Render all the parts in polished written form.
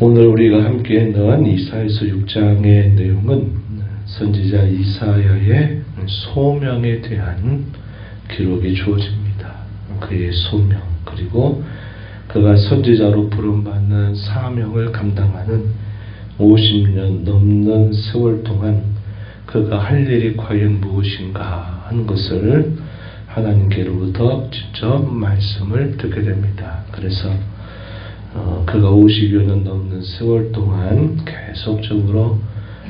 오늘 우리가 함께 읽는 이사야서 6장의 내용은 선지자 이사야의 소명에 대한 기록이 주어집니다. 그의 소명, 그리고 그가 선지자로 부름받는 사명을 감당하는 50년 넘는 세월 동안 그가 할 일이 과연 무엇인가 하는 것을 하나님께로부터 직접 말씀을 듣게 됩니다. 그래서 그가 50여 년 넘는 세월 동안 계속적으로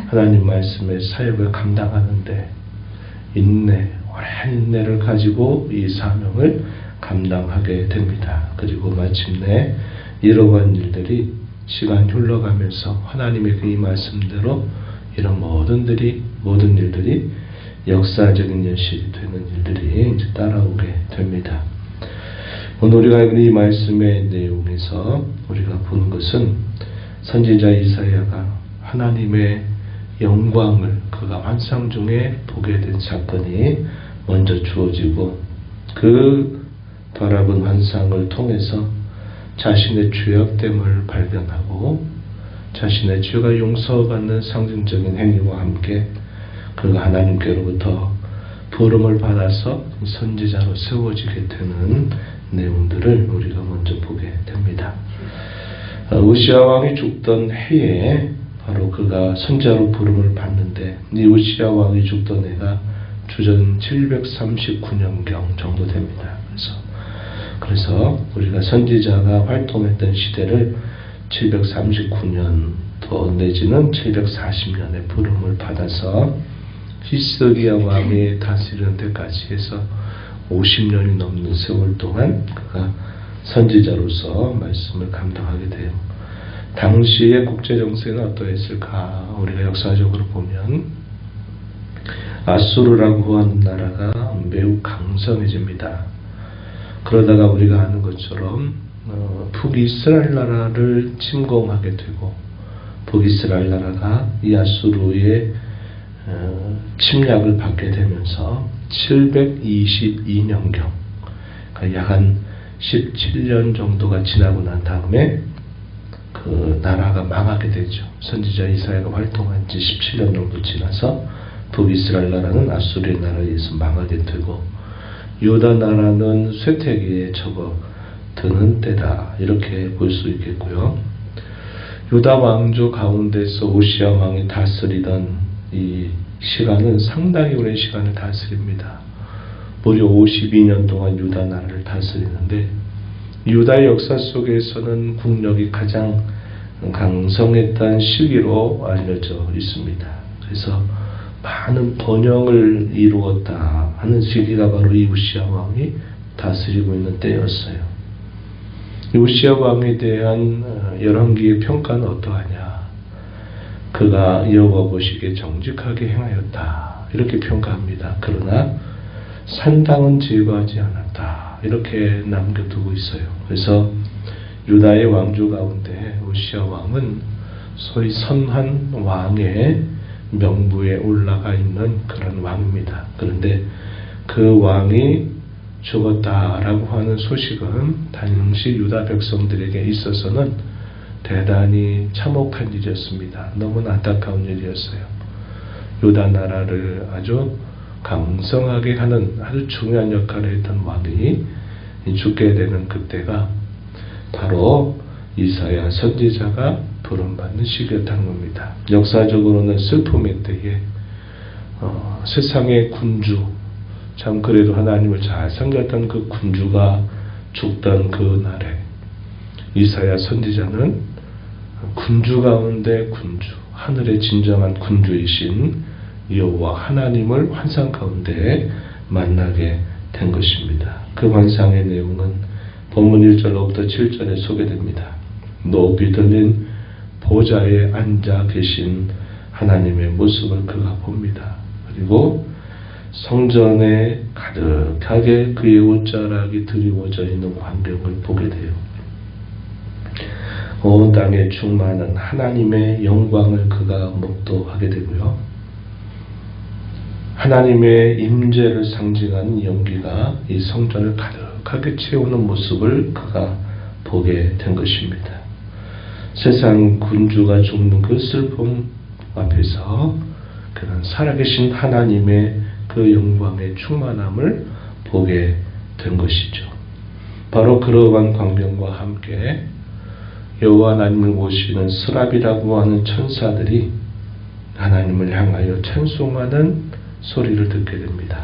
하나님 말씀의 사역을 감당하는데 인내, 오랜 인내를 가지고 이 사명을 감당하게 됩니다. 그리고 마침내 이러한 일들이 시간이 흘러가면서 하나님의 그 이 말씀대로 이런 모든 일들이 역사적인 현실이 되는 일들이 이제 따라오게 됩니다. 오늘 우리가 읽은 이 말씀의 내용에서 우리가 보는 것은 선지자 이사야가 하나님의 영광을 그가 환상 중에 보게 된 사건이 먼저 주어지고 그 바라본 환상을 통해서 자신의 죄악됨을 발견하고 자신의 죄가 용서받는 상징적인 행위와 함께 그가 하나님께로부터 부름을 받아서 선지자로 세워지게 되는 내용들을 우리가 먼저 보게 됩니다. 우시야 왕이 죽던 해에 바로 그가 선지자로 부름을 받는데 이 우시야 왕이 죽던 해가 주전 739년경 정도 됩니다. 그래서 우리가 선지자가 활동했던 시대를 739년 또 내지는 740년에 부름을 받아서 히스기야 왕이 다스리는 데까지 해서 50년이 넘는 세월 동안 그가 선지자로서 말씀을 감당하게 돼요. 당시의 국제정세는 어떠했을까? 우리가 역사적으로 보면 아수르라고 하는 나라가 매우 강성해집니다. 그러다가 우리가 아는 것처럼 북이스라엘 나라를 침공하게 되고 북이스라엘 나라가 이 아수르의 침략을 받게 되면서 722년경 그러니까 약 한 17년 정도가 지나고 난 다음에 그 나라가 망하게 되죠. 선지자 이사야가 활동한 지 17년 정도 지나서 북이스라엘 나라는 아수르의 나라에 의해서 망하게 되고 유다 나라는 쇠퇴기에 접어드는 때다 이렇게 볼 수 있겠고요. 유다 왕조 가운데서 오시야 왕이 다스리던 이 시간은 상당히 오랜 시간을 다스립니다. 무려 52년 동안 유다 나라를 다스리는데 유다의 역사 속에서는 국력이 가장 강성했던 시기로 알려져 있습니다. 그래서 많은 번영을 이루었다 하는 시기가 바로 이 우시야 왕이 다스리고 있는 때였어요. 이 우시야 왕에 대한 열왕기의 평가는 어떠하냐? 그가 여호와 보시기에 정직하게 행하였다 이렇게 평가합니다. 그러나 산당은 제거하지 않았다 이렇게 남겨두고 있어요. 그래서 유다의 왕조 가운데 우시야 왕은 소위 선한 왕의 명부에 올라가 있는 그런 왕입니다. 그런데 그 왕이 죽었다라고 하는 소식은 당시 유다 백성들에게 있어서는 대단히 참혹한 일이었습니다. 너무나 안타까운 일이었어요. 유다 나라를 아주 강성하게 하는 아주 중요한 역할을 했던 왕이 죽게 되는 그때가 바로 이사야 선지자가 부름받는 시기였다는 겁니다. 역사적으로는 슬픔의 때에 세상의 군주, 참 그래도 하나님을 잘 섬겼던 그 군주가 죽던 그 날에 이사야 선지자는 군주 가운데 군주, 하늘의 진정한 군주이신 여호와 하나님을 환상 가운데 만나게 된 것입니다. 그 환상의 내용은 본문 1절로부터 7절에 소개됩니다. 높이 들린 보좌에 앉아 계신 하나님의 모습을 그가 봅니다. 그리고 성전에 가득하게 그의 옷자락이 드리워져 있는 광경을 보게 돼요. 온 땅에 충만한 하나님의 영광을 그가 목도하게 되고요. 하나님의 임재를 상징하는 연기가 이 성전을 가득하게 채우는 모습을 그가 보게 된 것입니다. 세상 군주가 죽는 그 슬픔 앞에서 그는 살아계신 하나님의 그 영광의 충만함을 보게 된 것이죠. 바로 그러한 광경과 함께 여호와 하나님을 모시는 스랍이라고 하는 천사들이 하나님을 향하여 찬송하는 소리를 듣게 됩니다.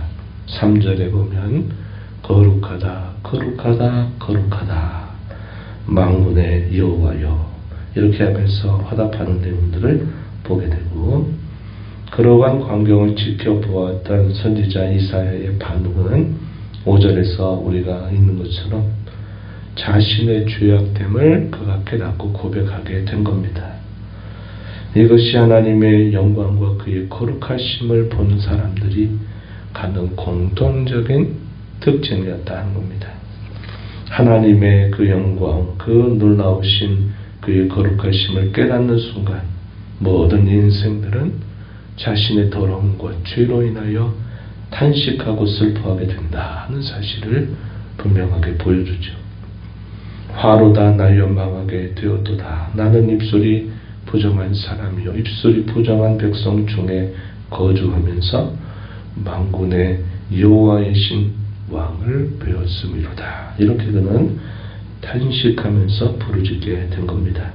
3절에 보면 거룩하다 거룩하다 거룩하다 만군의 여호와여 이렇게 하면서 화답하는 내용들을 보게 되고, 그러한 광경을 지켜보았던 선지자 이사야의 반응은 5절에서 우리가 읽는 것처럼 자신의 죄악됨을 그가 깨닫고 고백하게 된 겁니다. 이것이 하나님의 영광과 그의 거룩하심을 본 사람들이 갖는 공통적인 특징이었다는 겁니다. 하나님의 그 영광, 그 놀라우신 그의 거룩하심을 깨닫는 순간 모든 인생들은 자신의 더러움과 죄로 인하여 탄식하고 슬퍼하게 된다는 사실을 분명하게 보여주죠. 화로다 나여 망하게 되었도다. 나는 입술이 부정한 사람이요 입술이 부정한 백성 중에 거주하면서 만군의 여호와이신 왕을 배웠음이로다. 이렇게 그는 탄식하면서 부르짖게 된 겁니다.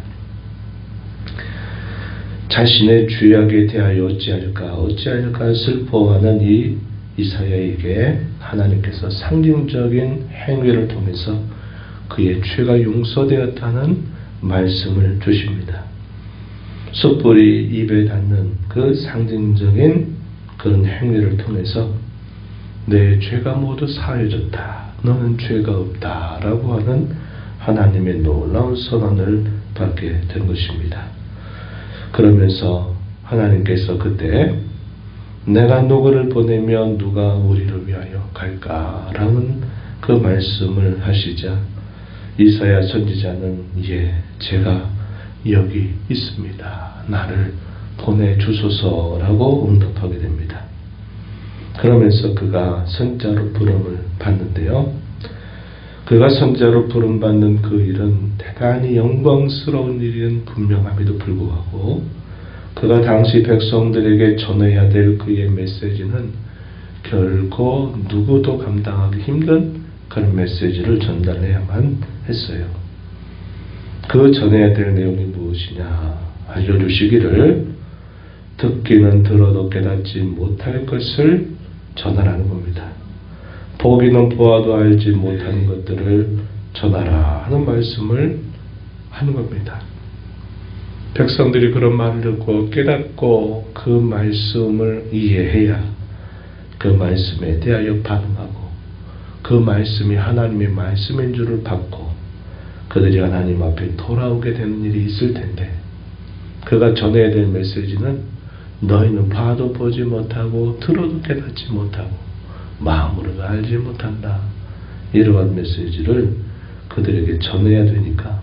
자신의 죄악에 대하여 어찌하일까 슬퍼하는 이 이사야에게 하나님께서 상징적인 행위를 통해서 그의 죄가 용서되었다는 말씀을 주십니다. 숯불이 입에 닿는 그 상징적인 그런 행위를 통해서 내 죄가 모두 사해졌다. 너는 죄가 없다. 라고 하는 하나님의 놀라운 선언을 받게 된 것입니다. 그러면서 하나님께서 그때 내가 누구를 보내면 누가 우리를 위하여 갈까라는 그 말씀을 하시자 이사야 선지자는 제가 여기 있습니다. 나를 보내주소서라고 응답하게 됩니다. 그러면서 그가 선자로 부름을 받는데요. 그가 선자로 부름받는 그 일은 대단히 영광스러운 일인 분명함에도 불구하고 그가 당시 백성들에게 전해야 될 그의 메시지는 결코 누구도 감당하기 힘든 그런 메시지를 전달해야만 했어요. 그 전해야 될 내용이 무엇이냐 알려주시기를 듣기는 들어도 깨닫지 못할 것을 전하라는 겁니다. 보기는 보아도 알지 못하는 것들을 전하라 하는 말씀을 하는 겁니다. 백성들이 그런 말을 듣고 깨닫고 그 말씀을 이해해야 그 말씀에 대하여 반응하고 그 말씀이 하나님의 말씀인 줄을 받고 그들이 하나님 앞에 돌아오게 되는 일이 있을 텐데 그가 전해야 될 메시지는 너희는 봐도 보지 못하고 들어도 깨닫지 못하고 마음으로도 알지 못한다. 이러한 메시지를 그들에게 전해야 되니까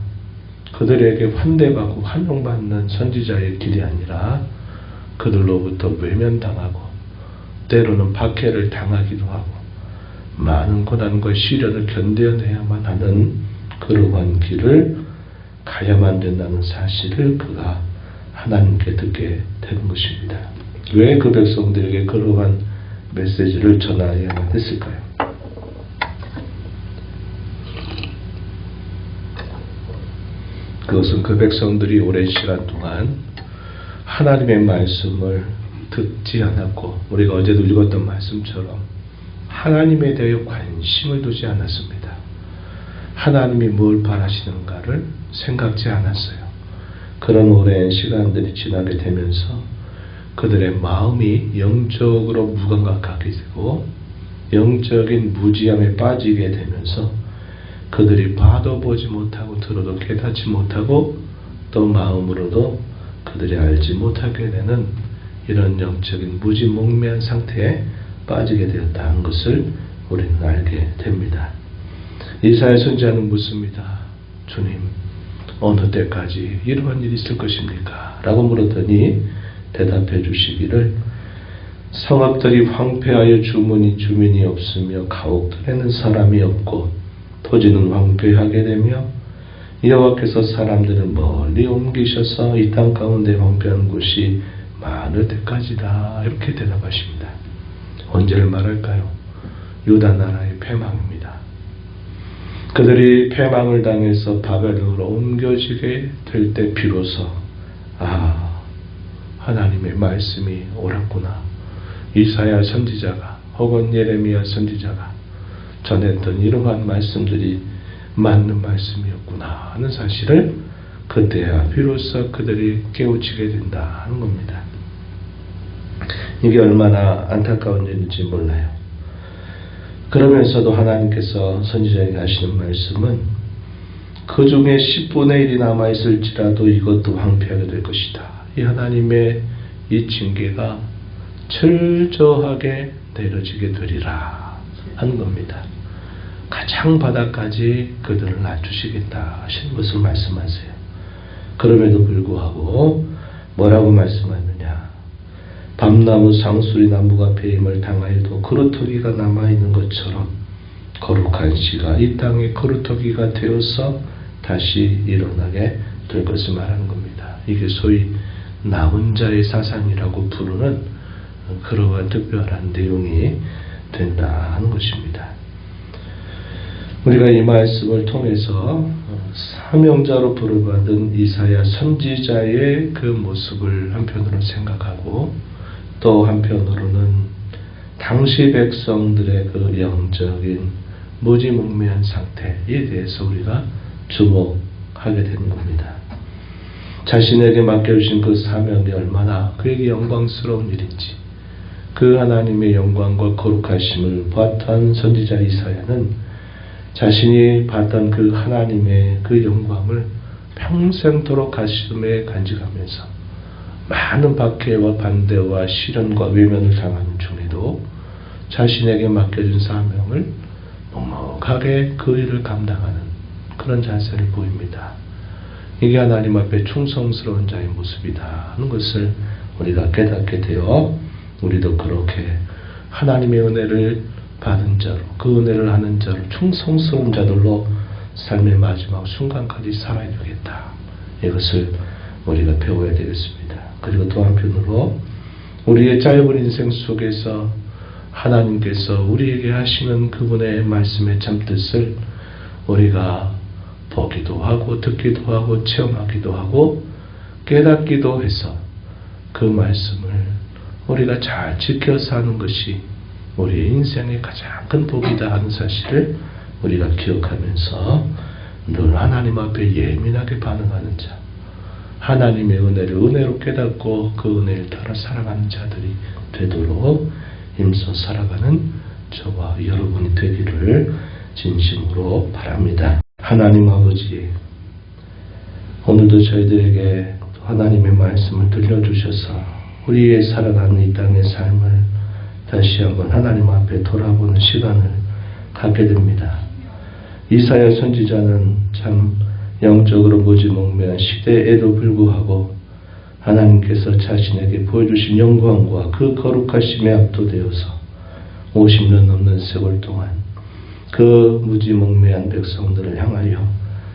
그들에게 환대받고 환영받는 선지자의 길이 아니라 그들로부터 외면당하고 때로는 박해를 당하기도 하고 많은 고난과 시련을 견뎌내야만 하는 그러한 길을 가야만 된다는 사실을 그가 하나님께 듣게 되는 것입니다. 왜 그 백성들에게 그러한 메시지를 전하여야만 했을까요? 그것은 그 백성들이 오랜 시간 동안 하나님의 말씀을 듣지 않았고 우리가 어제도 읽었던 말씀처럼 하나님에 대해 관심을 두지 않았습니다. 하나님이 뭘 바라시는가를 생각지 않았어요. 그런 오랜 시간들이 지나게 되면서 그들의 마음이 영적으로 무감각하게 되고 영적인 무지함에 빠지게 되면서 그들이 봐도 보지 못하고 들어도 깨닫지 못하고 또 마음으로도 그들이 알지 못하게 되는 이런 영적인 무지몽매한 상태에 빠지게 되었다는 것을 우리는 알게 됩니다. 이사야 선지자는 묻습니다. 주님, 어느 때까지 이러한 일이 있을 것입니까? 라고 물었더니 대답해 주시기를 성읍들이 황폐하여 주민이 없으며 가옥들에는 사람이 없고 토지는 황폐하게 되며 여호와께서 사람들을 멀리 옮기셔서 이 땅 가운데 황폐한 곳이 많을 때까지다. 이렇게 대답하십니다. 언제를 말할까요? 유다 나라의 패망입니다. 그들이 패망을 당해서 바벨론으로 옮겨지게 될 때 비로소 하나님의 말씀이 옳았구나. 이사야 선지자가 혹은 예레미야 선지자가 전했던 이러한 말씀들이 맞는 말씀이었구나 하는 사실을 그때야 비로소 그들이 깨우치게 된다 하는 겁니다. 이게 얼마나 안타까운 일인지 몰라요. 그러면서도 하나님께서 선지자에게 하시는 말씀은 그 중에 10분의 1이 남아있을지라도 이것도 황폐하게 될 것이다. 이 하나님의 이 징계가 철저하게 내려지게 되리라 하는 겁니다. 가장 바닥까지 그들을 낮추시겠다 하시는 것을 말씀하세요. 그럼에도 불구하고 뭐라고 말씀하느냐. 밤나무 상수리 나무가 배임을 당하여도 거루터기가 남아있는 것처럼 거룩한 씨가 이 땅에 거루터기가 되어서 다시 일어나게 될 것을 말하는 겁니다. 이게 소위 남은 자의 사상이라고 부르는 그러한 특별한 내용이 된다 하는 것입니다. 우리가 이 말씀을 통해서 사명자로 부름받은 이사야 선지자의 그 모습을 한편으로 생각하고 또 한편으로는 당시 백성들의 그 영적인 무지몽매한 상태에 대해서 우리가 주목하게 되는 겁니다. 자신에게 맡겨주신 그 사명이 얼마나 그에게 영광스러운 일인지 그 하나님의 영광과 거룩하심을 봤던 선지자 이사야는 자신이 봤던 그 하나님의 그 영광을 평생토록 가슴에 간직하면서 많은 박해와 반대와 시련과 외면을 당하는 중에도 자신에게 맡겨진 사명을 묵묵하게 그 일을 감당하는 그런 자세를 보입니다. 이게 하나님 앞에 충성스러운 자의 모습이다 하는 것을 우리가 깨닫게 되어 우리도 그렇게 하나님의 은혜를 받은 자로 그 은혜를 하는 자로 충성스러운 자들로 삶의 마지막 순간까지 살아야 되겠다. 이것을 우리가 배워야 되겠습니다. 그리고 또 한편으로 우리의 짧은 인생 속에서 하나님께서 우리에게 하시는 그분의 말씀의 참뜻을 우리가 보기도 하고 듣기도 하고 체험하기도 하고 깨닫기도 해서 그 말씀을 우리가 잘 지켜 사는 것이 우리의 인생의 가장 큰 복이다 하는 사실을 우리가 기억하면서 늘 하나님 앞에 예민하게 반응하는 자, 하나님의 은혜를 은혜로 깨닫고 그 은혜를 따라 살아가는 자들이 되도록 힘써 살아가는 저와 여러분이 되기를 진심으로 바랍니다. 하나님 아버지, 오늘도 저희들에게 하나님의 말씀을 들려주셔서 우리의 살아가는 이 땅의 삶을 다시 한번 하나님 앞에 돌아보는 시간을 갖게 됩니다. 이사야 선지자는 참 영적으로 무지몽매한 시대에도 불구하고 하나님께서 자신에게 보여주신 영광과 그 거룩하심에 압도되어서 50년 넘는 세월 동안 그 무지몽매한 백성들을 향하여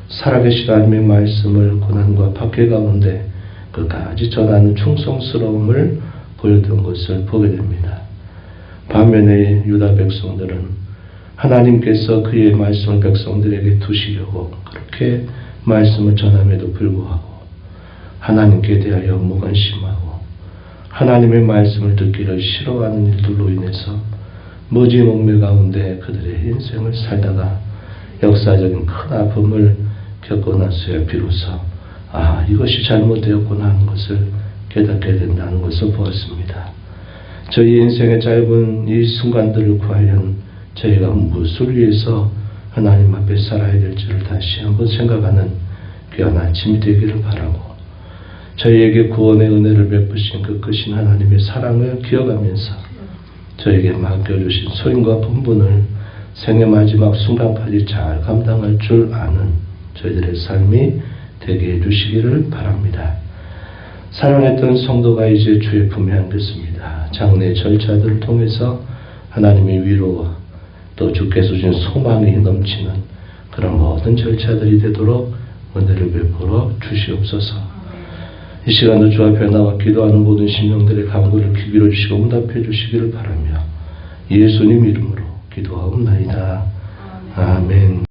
살아계신 하나님의 말씀을 고난과 박해 가운데 끝까지 전하는 충성스러움을 보여준 것을 보게 됩니다. 반면에 유다 백성들은 하나님께서 그의 말씀을 백성들에게 두시려고 그렇게 말씀을 전함에도 불구하고 하나님께 대하여 무관심하고 하나님의 말씀을 듣기를 싫어하는 일들로 인해서 무지몽매 가운데 그들의 인생을 살다가 역사적인 큰 아픔을 겪고 나서야 비로소 이것이 잘못되었구나 하는 것을 깨닫게 된다는 것을 보았습니다. 저희 인생의 짧은 이 순간들을 과연 저희가 무엇을 위해서 하나님 앞에 살아야 될지를 다시 한번 생각하는 귀한 아침이 되기를 바라고 저희에게 구원의 은혜를 베푸신 그 크신 하나님의 사랑을 기억하면서 저에게 맡겨주신 소임과 분분을 생의 마지막 순간까지 잘 감당할 줄 아는 저희들의 삶이 되게 해주시기를 바랍니다. 사랑했던 성도가 이제 주의 품에 안겼습니다. 장례 절차들을 통해서 하나님의 위로와 또 주께서 주신 소망이 넘치는 그런 모든 절차들이 되도록 은혜를 베풀어 주시옵소서. 이 시간도 주 앞에 나와 기도하는 모든 심령들의 간구를 귀기로 주시고 응답해 주시기를 바라며 예수님 이름으로 기도하옵나이다. 아멘.